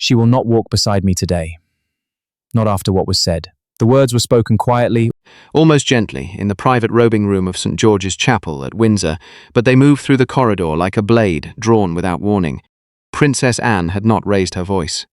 She will not walk beside me today. Not after what was said. The words were spoken quietly, Almost gently, in the private robing room of St. George's Chapel at Windsor, but they moved through the corridor like a blade drawn without warning. Princess Anne had not raised her voice.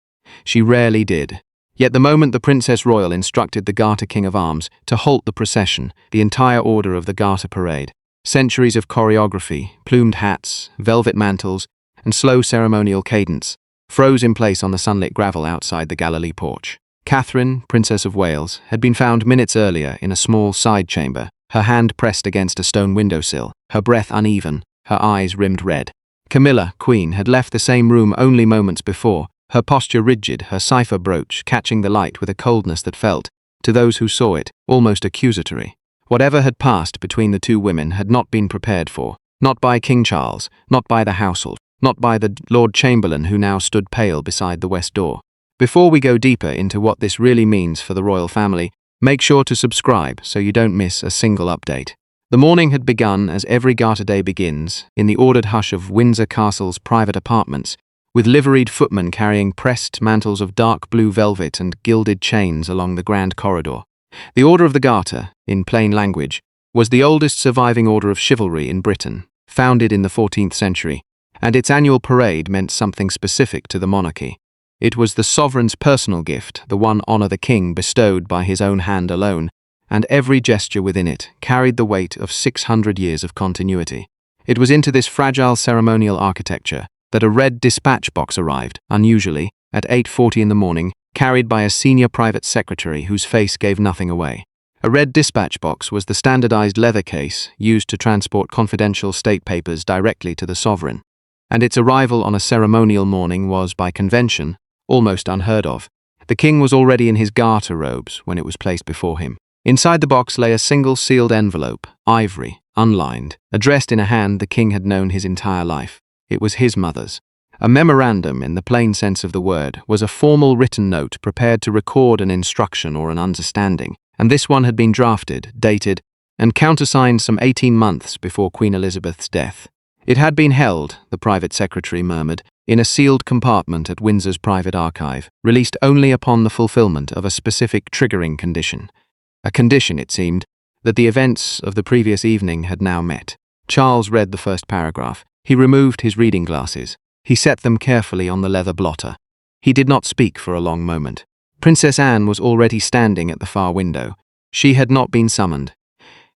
She rarely did. Yet the moment the Princess Royal instructed the Garter King of Arms to halt the procession, the entire order of the Garter Parade, centuries of choreography, plumed hats, velvet mantles, and slow ceremonial cadence, froze in place on the sunlit gravel outside the Galilee porch. Catherine, Princess of Wales, had been found minutes earlier in a small side chamber, her hand pressed against a stone windowsill, her breath uneven, her eyes rimmed red. Camilla, Queen, had left the same room only moments before, her posture rigid, her cipher brooch catching the light with a coldness that felt, to those who saw it, almost accusatory. Whatever had passed between the two women had not been prepared for, not by King Charles, not by the household, not by the Lord Chamberlain who now stood pale beside the west door. Before we go deeper into what this really means for the royal family, make sure to subscribe so you don't miss a single update. The morning had begun as every Garter Day begins, in the ordered hush of Windsor Castle's private apartments, with liveried footmen carrying pressed mantles of dark blue velvet and gilded chains along the grand corridor. The Order of the Garter, in plain language, was the oldest surviving order of chivalry in Britain, founded in the 14th century, and its annual parade meant something specific to the monarchy. It was the sovereign's personal gift, the one honour the king bestowed by his own hand alone, and every gesture within it carried the weight of 600 years of continuity. It was into this fragile ceremonial architecture that a red dispatch box arrived, unusually, at 8:40 in the morning, carried by a senior private secretary whose face gave nothing away. A red dispatch box was the standardized leather case used to transport confidential state papers directly to the sovereign, and its arrival on a ceremonial morning was, by convention, almost unheard of. The king was already in his garter robes when it was placed before him. Inside the box lay a single sealed envelope, ivory, unlined, addressed in a hand the king had known his entire life. It was his mother's. A memorandum, in the plain sense of the word, was a formal written note prepared to record an instruction or an understanding, and this one had been drafted, dated, and countersigned some 18 months before Queen Elizabeth's death. It had been held, the private secretary murmured, in a sealed compartment at Windsor's private archive, released only upon the fulfillment of a specific triggering condition. A condition, it seemed, that the events of the previous evening had now met. Charles read the first paragraph. He removed his reading glasses. He set them carefully on the leather blotter. He did not speak for a long moment. Princess Anne was already standing at the far window. She had not been summoned.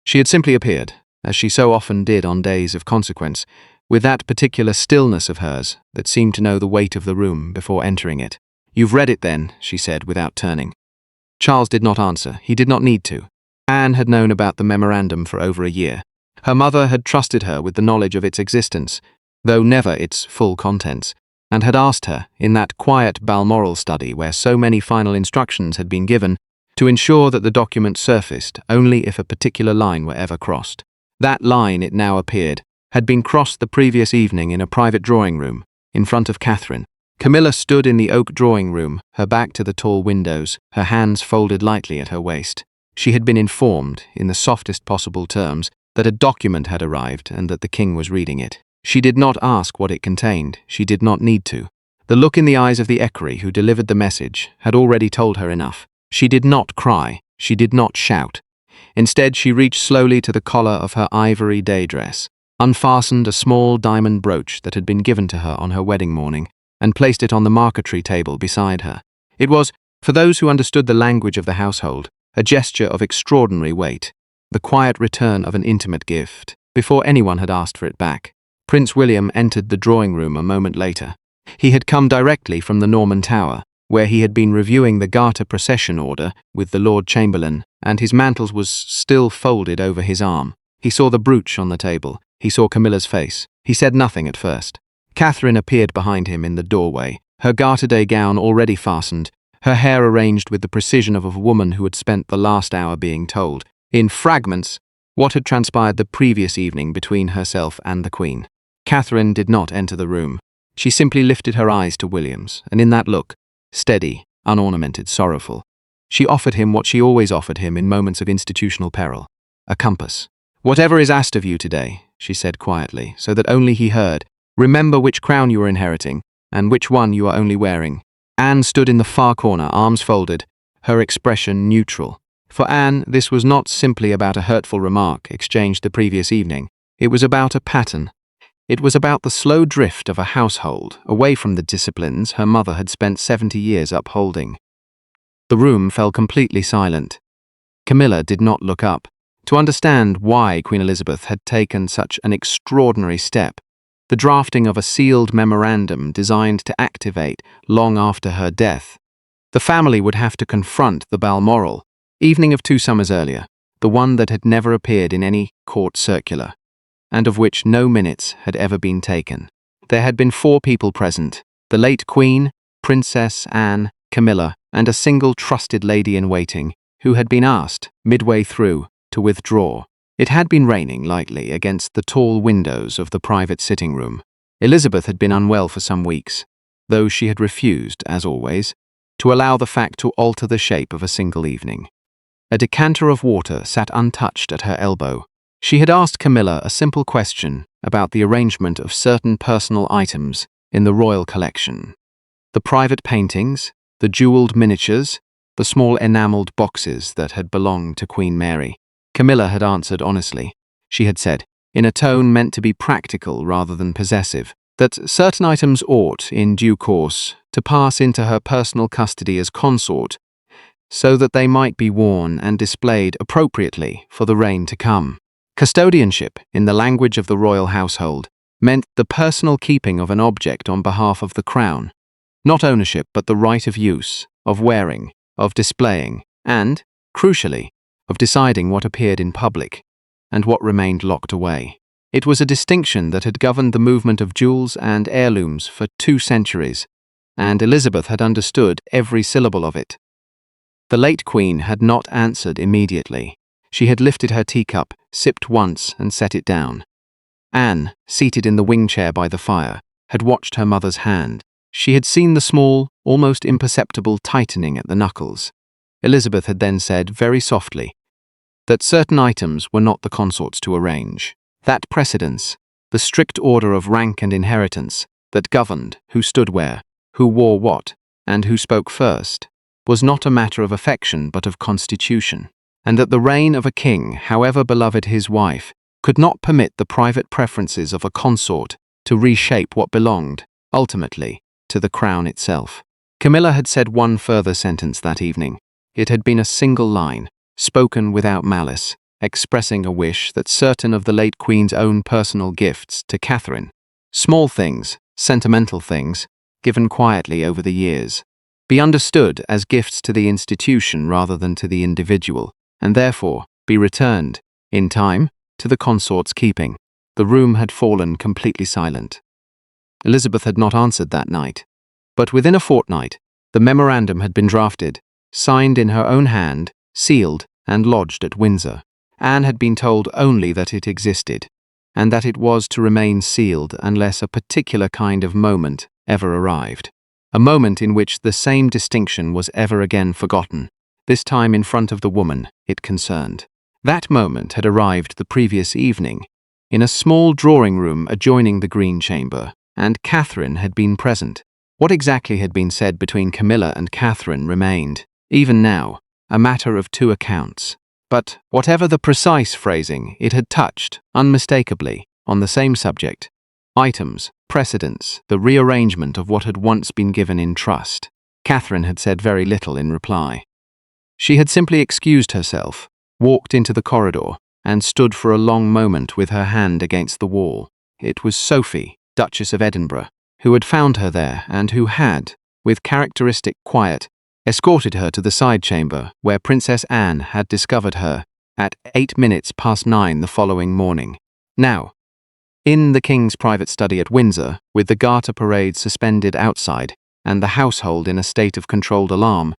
She had simply appeared, as she so often did on days of consequence, with that particular stillness of hers that seemed to know the weight of the room before entering it. "You've read it then," she said without turning. Charles did not answer. He did not need to. Anne had known about the memorandum for over a year. Her mother had trusted her with the knowledge of its existence, though never its full contents, and had asked her, in that quiet Balmoral study where so many final instructions had been given, to ensure that the document surfaced only if a particular line were ever crossed. That line, it now appeared, had been crossed the previous evening in a private drawing room, in front of Catherine. Camilla stood in the oak drawing room, her back to the tall windows, her hands folded lightly at her waist. She had been informed, in the softest possible terms, that a document had arrived and that the king was reading it. She did not ask what it contained. She did not need to. The look in the eyes of the equerry who delivered the message had already told her enough. She did not cry. She did not shout. Instead, she reached slowly to the collar of her ivory day dress, unfastened a small diamond brooch that had been given to her on her wedding morning, and placed it on the marquetry table beside her. It was, for those who understood the language of the household, a gesture of extraordinary weight, the quiet return of an intimate gift, before anyone had asked for it back. Prince William entered the drawing room a moment later. He had come directly from the Norman Tower, where he had been reviewing the Garter procession order with the Lord Chamberlain, and his mantle was still folded over his arm. He saw the brooch on the table. He saw Camilla's face. He said nothing at first. Catherine appeared behind him in the doorway, her Garter Day gown already fastened, her hair arranged with the precision of a woman who had spent the last hour being told, in fragments, what had transpired the previous evening between herself and the Queen. Catherine did not enter the room. She simply lifted her eyes to William's, and in that look, steady, unornamented, sorrowful, she offered him what she always offered him in moments of institutional peril, a compass. "Whatever is asked of you today," she said quietly, so that only he heard, "remember which crown you are inheriting, and which one you are only wearing. Anne stood in the far corner, arms folded, her expression neutral. For Anne, this was not simply about a hurtful remark exchanged the previous evening. It was about a pattern. It was about the slow drift of a household away from the disciplines her mother had spent 70 years upholding. The room fell completely silent. Camilla did not look up to understand why Queen Elizabeth had taken such an extraordinary step, the drafting of a sealed memorandum designed to activate long after her death. The family would have to confront the Balmoral, evening of 2 summers earlier, the one that had never appeared in any court circular, and of which no minutes had ever been taken. There had been 4 people present: the late Queen, Princess Anne, Camilla, and a single trusted lady-in-waiting, who had been asked, midway through, to withdraw. It had been raining lightly against the tall windows of the private sitting room. Elizabeth had been unwell for some weeks, though she had refused, as always, to allow the fact to alter the shape of a single evening. A decanter of water sat untouched at her elbow. She had asked Camilla a simple question about the arrangement of certain personal items in the royal collection. The private paintings, the jeweled miniatures, the small enameled boxes that had belonged to Queen Mary. Camilla had answered honestly. She had said, in a tone meant to be practical rather than possessive, that certain items ought, in due course, to pass into her personal custody as consort, so that they might be worn and displayed appropriately for the reign to come. Custodianship, in the language of the royal household, meant the personal keeping of an object on behalf of the crown. Not ownership, but the right of use, of wearing, of displaying, and, crucially, of deciding what appeared in public and what remained locked away. It was a distinction that had governed the movement of jewels and heirlooms for 2 centuries, and Elizabeth had understood every syllable of it. The late Queen had not answered immediately. She had lifted her teacup, sipped once, and set it down. Anne, seated in the wing chair by the fire, had watched her mother's hand. She had seen the small, almost imperceptible tightening at the knuckles. Elizabeth had then said, very softly, that certain items were not the consort's to arrange. That precedence, the strict order of rank and inheritance, that governed who stood where, who wore what, and who spoke first, was not a matter of affection but of constitution, and that the reign of a king, however beloved his wife, could not permit the private preferences of a consort to reshape what belonged, ultimately, to the crown itself. Camilla had said one further sentence that evening. It had been a single line, spoken without malice, expressing a wish that certain of the late Queen's own personal gifts to Catherine, small things, sentimental things, given quietly over the years, be understood as gifts to the institution rather than to the individual, and therefore be returned, in time, to the consort's keeping. The room had fallen completely silent. Elizabeth had not answered that night, but within a fortnight, the memorandum had been drafted, signed in her own hand, sealed, and lodged at Windsor. Anne had been told only that it existed, and that it was to remain sealed unless a particular kind of moment ever arrived. A moment in which the same distinction was ever again forgotten, this time in front of the woman it concerned. That moment had arrived the previous evening, in a small drawing room adjoining the Green Chamber, and Catherine had been present. What exactly had been said between Camilla and Catherine remained, even now, a matter of 2 accounts. But, whatever the precise phrasing, it had touched, unmistakably, on the same subject. Items, precedents, the rearrangement of what had once been given in trust. Catherine had said very little in reply. She had simply excused herself, walked into the corridor, and stood for a long moment with her hand against the wall. It was Sophie, Duchess of Edinburgh, who had found her there and who had, with characteristic quiet, escorted her to the side chamber where Princess Anne had discovered her at 9:08 the following morning. Now, in the King's private study at Windsor, with the Garter Parade suspended outside and the household in a state of controlled alarm,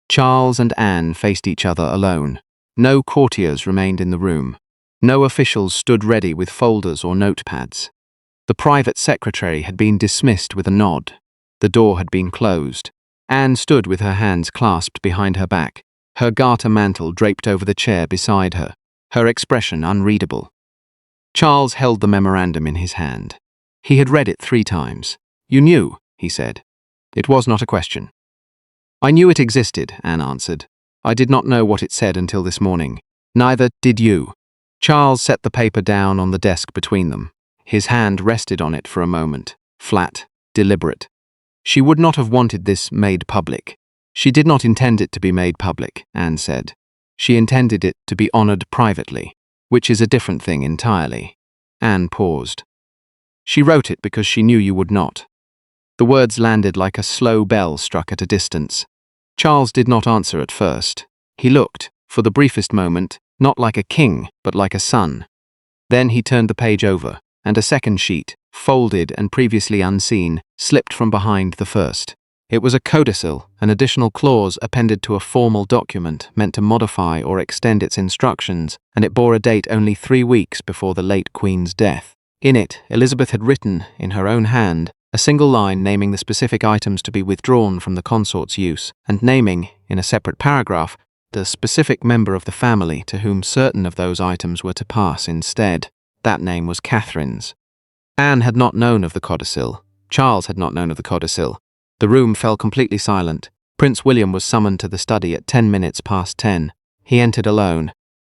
Charles and Anne faced each other alone. No courtiers remained in the room. No officials stood ready with folders or notepads. The private secretary had been dismissed with a nod. The door had been closed. Anne stood with her hands clasped behind her back, her garter mantle draped over the chair beside her, her expression unreadable. Charles held the memorandum in his hand. He had read it 3 times. "You knew," he said. "It was not a question." "I knew it existed," Anne answered. "I did not know what it said until this morning. Neither did you." Charles set the paper down on the desk between them. His hand rested on it for a moment, flat, deliberate. "She would not have wanted this made public. She did not intend it to be made public," Anne said. "She intended it to be honored privately, which is a different thing entirely." Anne paused. "She wrote it because she knew you would not." The words landed like a slow bell struck at a distance. Charles did not answer at first. He looked, for the briefest moment, not like a king, but like a son. Then he turned the page over, and a second sheet, folded and previously unseen, slipped from behind the first. It was a codicil, an additional clause appended to a formal document meant to modify or extend its instructions, and it bore a date only 3 weeks before the late Queen's death. In it, Elizabeth had written, in her own hand, a single line naming the specific items to be withdrawn from the consort's use, and naming, in a separate paragraph, the specific member of the family to whom certain of those items were to pass instead. That name was Catherine's. Anne had not known of the codicil. Charles had not known of the codicil. The room fell completely silent. Prince William was summoned to the study at 10 minutes past 10. He entered alone.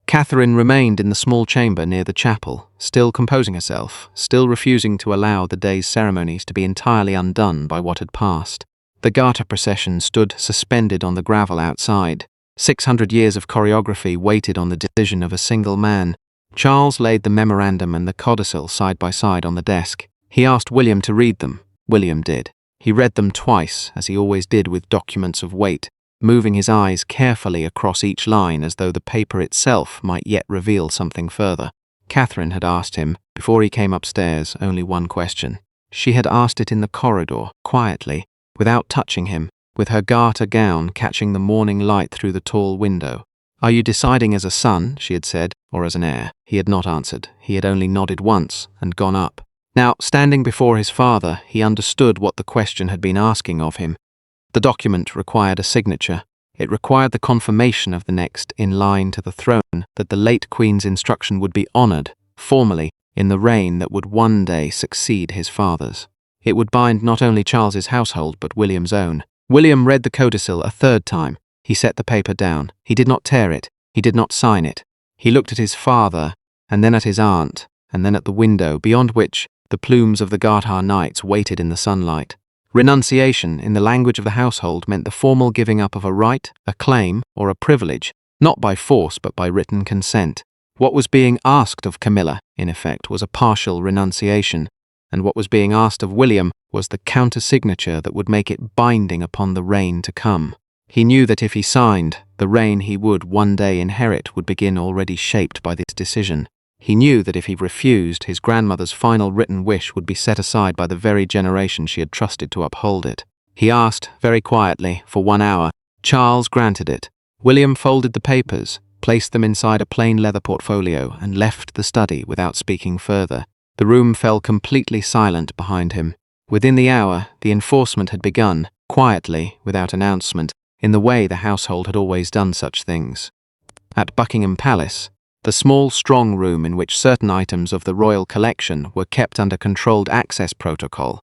Catherine remained in the small chamber near the chapel, still composing herself, still refusing to allow the day's ceremonies to be entirely undone by what had passed. The Garter procession stood suspended on the gravel outside. 600 years of choreography waited on the decision of a single man. Charles laid the memorandum and the codicil side by side on the desk. He asked William to read them. William did. He read them twice, as he always did with documents of weight, moving his eyes carefully across each line as though the paper itself might yet reveal something further. Catherine had asked him, before he came upstairs, only one question. She had asked it in the corridor, quietly, without touching him, with her garter gown catching the morning light through the tall window. "Are you deciding as a son," she had said, "or as an heir?" He had not answered. He had only nodded once and gone up. Now, standing before his father, he understood what the question had been asking of him. The document required a signature. It required the confirmation of the next in line to the throne that the late Queen's instruction would be honoured, formally, in the reign that would one day succeed his father's. It would bind not only Charles's household but William's own. William read the codicil a third time. He set the paper down. He did not tear it. He did not sign it. He looked at his father, and then at his aunt, and then at the window, beyond which the plumes of the Garter knights waited in the sunlight. Renunciation, in the language of the household, meant the formal giving up of a right, a claim, or a privilege, not by force but by written consent. What was being asked of Camilla, in effect, was a partial renunciation, and what was being asked of William was the counter-signature that would make it binding upon the reign to come. He knew that if he signed, the reign he would one day inherit would begin already shaped by this decision. He knew that if he refused, his grandmother's final written wish would be set aside by the very generation she had trusted to uphold it. He asked, very quietly, for 1 hour. Charles granted it. William folded the papers, placed them inside a plain leather portfolio, and left the study without speaking further. The room fell completely silent behind him. Within the hour, the enforcement had begun, quietly, without announcement, in the way the household had always done such things. At Buckingham Palace, the small strong room in which certain items of the royal collection were kept under controlled access protocol,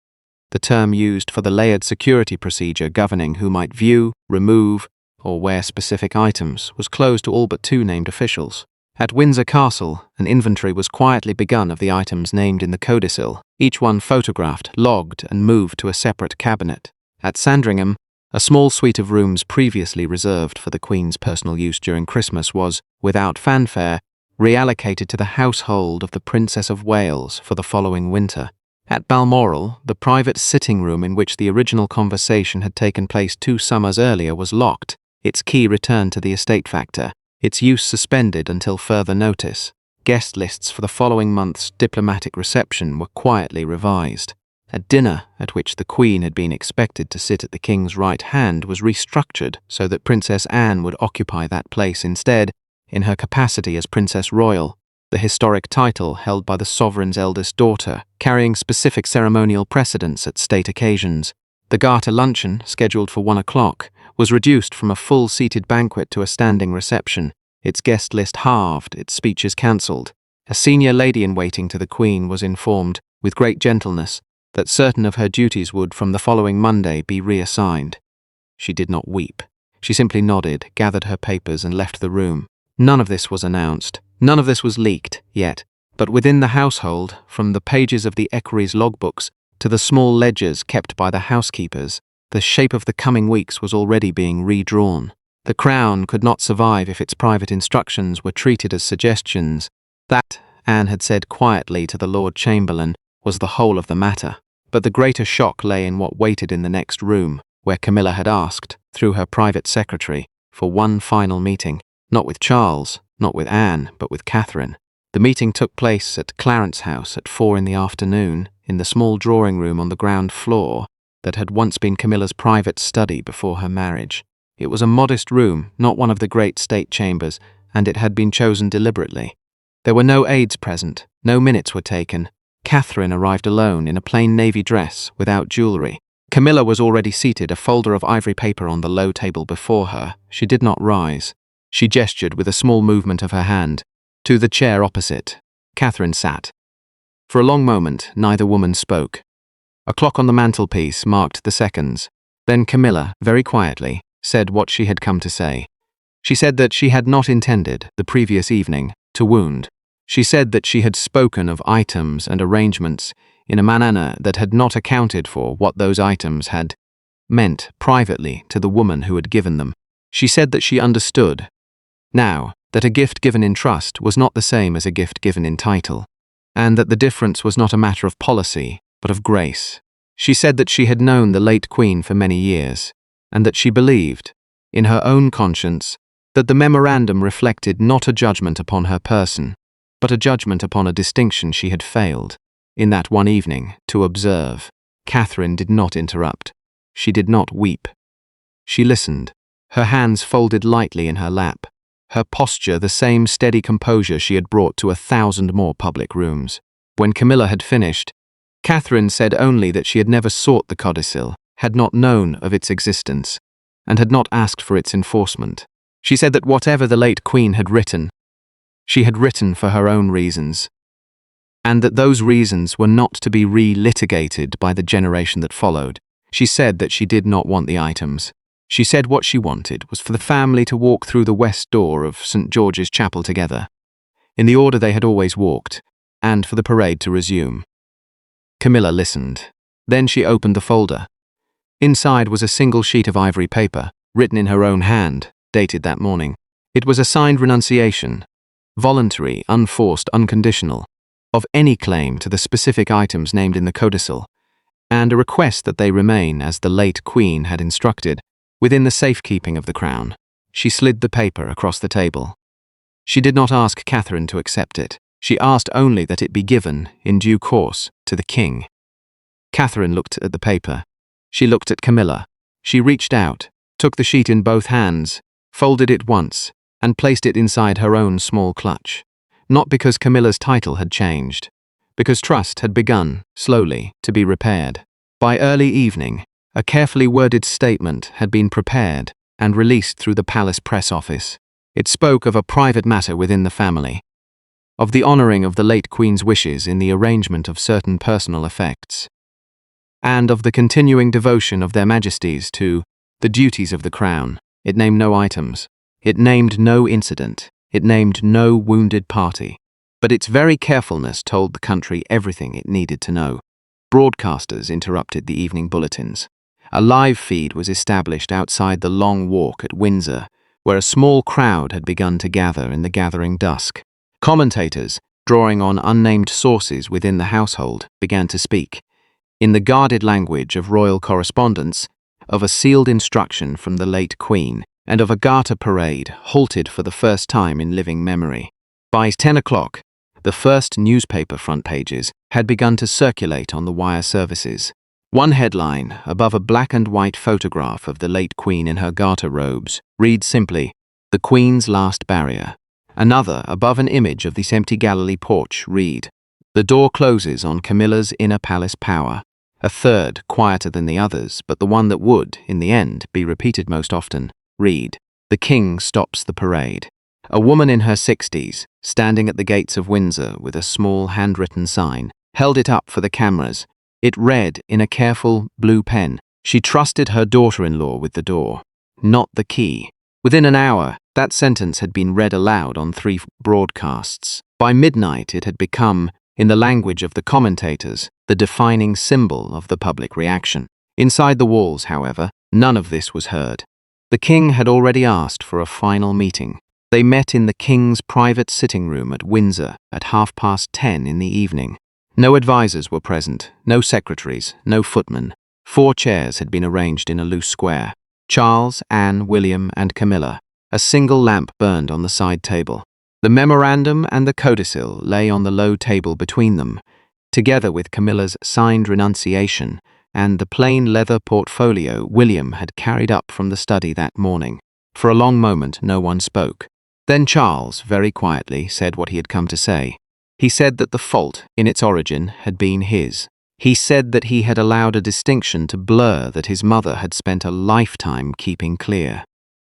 the term used for the layered security procedure governing who might view, remove, or wear specific items, was closed to all but 2 named officials. At Windsor Castle, an inventory was quietly begun of the items named in the codicil, each one photographed, logged, and moved to a separate cabinet. At Sandringham, a small suite of rooms previously reserved for the Queen's personal use during Christmas was, without fanfare, reallocated to the household of the Princess of Wales for the following winter. At Balmoral, the private sitting room in which the original conversation had taken place 2 summers earlier was locked, its key returned to the estate factor, its use suspended until further notice. Guest lists for the following month's diplomatic reception were quietly revised. A dinner at which the Queen had been expected to sit at the King's right hand was restructured so that Princess Anne would occupy that place instead, in her capacity as Princess Royal, the historic title held by the sovereign's eldest daughter, carrying specific ceremonial precedence at state occasions. The Garter luncheon, scheduled for 1 o'clock, was reduced from a full-seated banquet to a standing reception, its guest list halved, its speeches cancelled. A senior lady-in-waiting to the Queen was informed, with great gentleness, that certain of her duties would, from the following Monday, be reassigned. She did not weep. She simply nodded, gathered her papers, and left the room. None of this was announced. None of this was leaked, yet. But within the household, from the pages of the equerries' logbooks to the small ledgers kept by the housekeepers, the shape of the coming weeks was already being redrawn. The Crown could not survive if its private instructions were treated as suggestions. That, Anne had said quietly to the Lord Chamberlain, was the whole of the matter. But the greater shock lay in what waited in the next room, where Camilla had asked, through her private secretary, for one final meeting. Not with Charles, not with Anne, but with Catherine. The meeting took place at Clarence House at 4 in the afternoon, in the small drawing room on the ground floor that had once been Camilla's private study before her marriage. It was a modest room, not one of the great state chambers, and it had been chosen deliberately. There were no aides present, no minutes were taken. Catherine arrived alone in a plain navy dress, without jewellery. Camilla was already seated, a folder of ivory paper on the low table before her. She did not rise. She gestured with a small movement of her hand to the chair opposite. Catherine sat. For a long moment, neither woman spoke. A clock on the mantelpiece marked the seconds. Then Camilla, very quietly, said what she had come to say. She said that she had not intended, the previous evening, to wound. She said that she had spoken of items and arrangements in a manner that had not accounted for what those items had meant privately to the woman who had given them. She said that she understood now that a gift given in trust was not the same as a gift given in title, and that the difference was not a matter of policy, but of grace. She said that she had known the late Queen for many years, and that she believed, in her own conscience, that the memorandum reflected not a judgment upon her person, but a judgment upon a distinction she had failed, in that one evening, to observe. Catherine did not interrupt. She did not weep. She listened, her hands folded lightly in her lap, her posture the same steady composure she had brought to 1,000 more public rooms. When Camilla had finished, Catherine said only that she had never sought the codicil, had not known of its existence, and had not asked for its enforcement. She said that whatever the late Queen had written, she had written for her own reasons, and that those reasons were not to be re-litigated by the generation that followed. She said that she did not want the items. She said what she wanted was for the family to walk through the west door of St. George's Chapel together, in the order they had always walked, and for the parade to resume. Camilla listened. Then she opened the folder. Inside was a single sheet of ivory paper, written in her own hand, dated that morning. It was a signed renunciation, voluntary, unforced, unconditional, of any claim to the specific items named in the codicil, and a request that they remain, as the late Queen had instructed, within the safekeeping of the Crown. She slid the paper across the table. She did not ask Catherine to accept it. She asked only that it be given, in due course, to the King. Catherine looked at the paper. She looked at Camilla. She reached out, took the sheet in both hands, folded it once, and placed it inside her own small clutch. Not because Camilla's title had changed, because trust had begun, slowly, to be repaired. By early evening, a carefully worded statement had been prepared and released through the palace press office. It spoke of a private matter within the family, of the honouring of the late Queen's wishes in the arrangement of certain personal effects, and of the continuing devotion of their Majesties to the duties of the Crown. It named no items. It named no incident. It named no wounded party. But its very carefulness told the country everything it needed to know. Broadcasters interrupted the evening bulletins. A live feed was established outside the Long Walk at Windsor, where a small crowd had begun to gather in the gathering dusk. Commentators, drawing on unnamed sources within the household, began to speak, in the guarded language of royal correspondence, of a sealed instruction from the late Queen, and of a Garter Parade halted for the first time in living memory. By 10 o'clock, the first newspaper front pages had begun to circulate on the wire services. One headline, above a black and white photograph of the late Queen in her garter robes, read simply, "The Queen's Last Barrier." Another, above an image of this empty Galilee porch, read, "The door closes on Camilla's inner palace power." A third, quieter than the others, but the one that would, in the end, be repeated most often, read, "The King stops the parade." A woman in her 60s, standing at the gates of Windsor with a small handwritten sign, held it up for the cameras. It read, in a careful blue pen, She trusted her daughter-in-law with the door, not the key. Within an hour, that sentence had been read aloud on 3 broadcasts. By midnight, it had become, in the language of the commentators, the defining symbol of the public reaction. Inside the walls, however, none of this was heard. The king had already asked for a final meeting. They met in the king's private sitting room at Windsor at 10:30 in the evening. No advisers were present, no secretaries, no footmen. 4 chairs had been arranged in a loose square. Charles, Anne, William, and Camilla. A single lamp burned on the side table. The memorandum and the codicil lay on the low table between them, together with Camilla's signed renunciation and the plain leather portfolio William had carried up from the study that morning. For a long moment, no one spoke. Then Charles, very quietly, said what he had come to say. He said that the fault, in its origin, had been his. He said that he had allowed a distinction to blur that his mother had spent a lifetime keeping clear.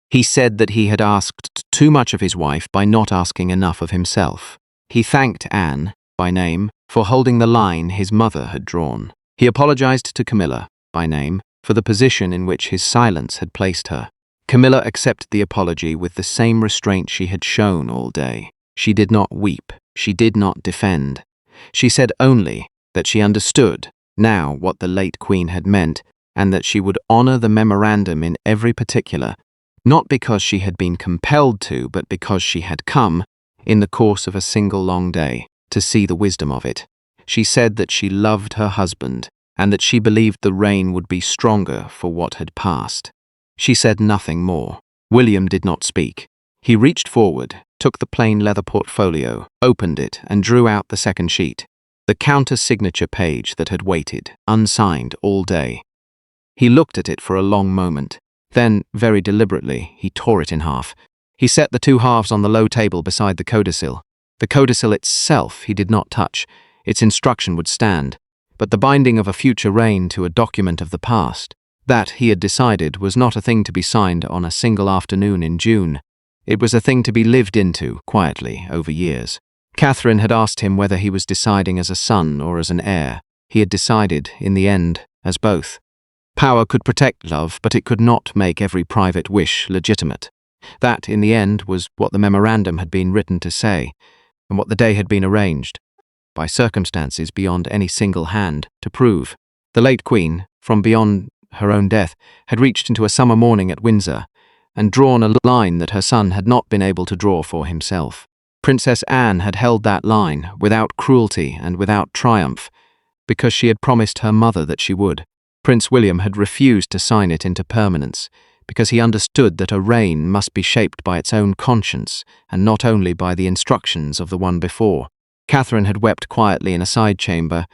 He said that he had asked too much of his wife by not asking enough of himself. He thanked Anne, by name, for holding the line his mother had drawn. He apologized to Camilla, by name, for the position in which his silence had placed her. Camilla accepted the apology with the same restraint she had shown all day. She did not weep. She did not defend. She said only that she understood now what the late Queen had meant, and that she would honor the memorandum in every particular, not because she had been compelled to, but because she had come, in the course of a single long day, to see the wisdom of it. She said that she loved her husband, and that she believed the reign would be stronger for what had passed. She said nothing more. William did not speak. He reached forward, took the plain leather portfolio, opened it, and drew out the second sheet, the counter-signature page that had waited, unsigned, all day. He looked at it for a long moment. Then, very deliberately, he tore it in half. He set the 2 halves on the low table beside the codicil. The codicil itself he did not touch. Its instruction would stand. But the binding of a future reign to a document of the past, that, he had decided, was not a thing to be signed on a single afternoon in June. It was a thing to be lived into, quietly, over years. Catherine had asked him whether he was deciding as a son or as an heir. He had decided, in the end, as both. Power could protect love, but it could not make every private wish legitimate. That, in the end, was what the memorandum had been written to say, and what the day had been arranged, by circumstances beyond any single hand, to prove. The late Queen, from beyond her own death, had reached into a summer morning at Windsor, and drawn a line that her son had not been able to draw for himself. Princess Anne had held that line, without cruelty and without triumph, because she had promised her mother that she would. Prince William had refused to sign it into permanence, because he understood that a reign must be shaped by its own conscience, and not only by the instructions of the one before. Catherine had wept quietly in a side chamber,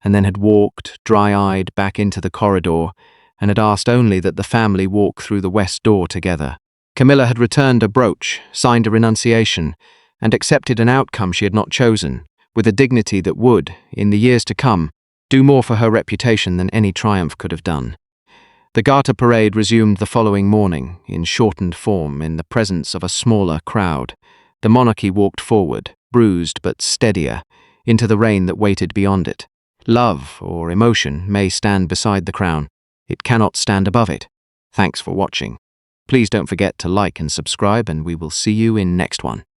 and then had walked, dry-eyed, back into the corridor, and had asked only that the family walk through the west door together. Camilla had returned a brooch, signed a renunciation, and accepted an outcome she had not chosen, with a dignity that would, in the years to come, do more for her reputation than any triumph could have done. The Garter Parade resumed the following morning, in shortened form, in the presence of a smaller crowd. The monarchy walked forward, bruised but steadier, into the reign that waited beyond it. Love, or emotion, may stand beside the crown. It cannot stand above it. Thanks for watching. Please don't forget to like and subscribe, and we will see you in next one.